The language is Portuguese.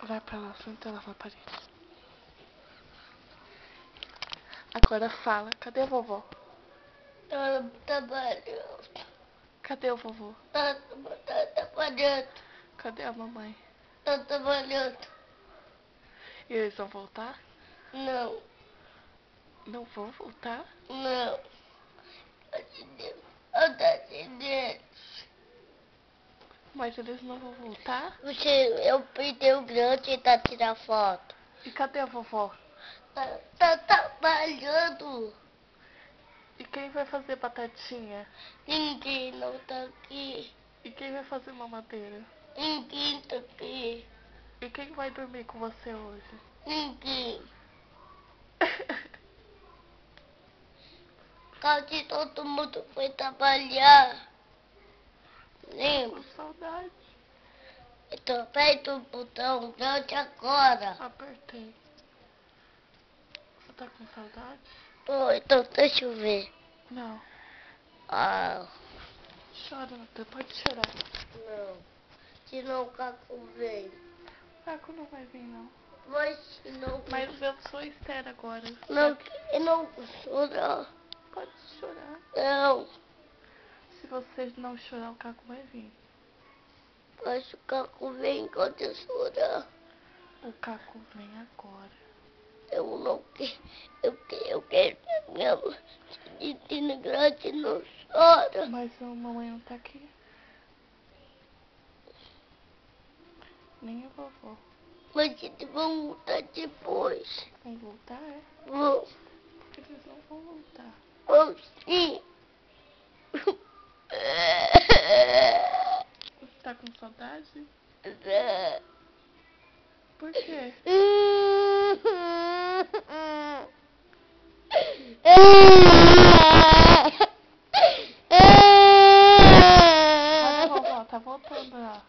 Vai pra lá, senta lá na parede. Agora fala, cadê a vovó? Tá trabalhando. Cadê o vovô? Tá trabalhando. Cadê a mamãe? Tá trabalhando. E eles vão voltar? Não, Não vão voltar? não. Acidente. Mas eles não vão voltar? Eu pedi o grande pra tirar foto. E cadê a vovó? Tá trabalhando. E quem vai fazer batatinha? Ninguém não tá aqui. E quem vai fazer mamadeira? Ninguém tá aqui. E quem vai dormir com você hoje? Ninguém. Quase todo mundo foi trabalhar. Com Lembra? saudade. Eu tô perto do botão grande agora. Apertei. Você tá com saudade? Pô, então deixa eu ver. Não. Ah, Chora, Natan. Pode chorar. não. Se não o Caco vem. Caco não vai vir, não. Mas se não... Mas eu sou Esther agora. Não, eu não chorar. Pode chorar. Não. Se você não chorar, o Caco vai vir. Mas o Caco vem quando eu chorar. O Caco vem agora. Eu não quero. Eu quero que minha menina grande não chora. Mas a mamãe não tá aqui. Nem a vovó. Mas eles vão voltar depois. Vão voltar, é? Vão. Porque eles não vão voltar. Vão sim. Você tá com saudade? Por quê? Cadê a vovó? Tá voltando lá.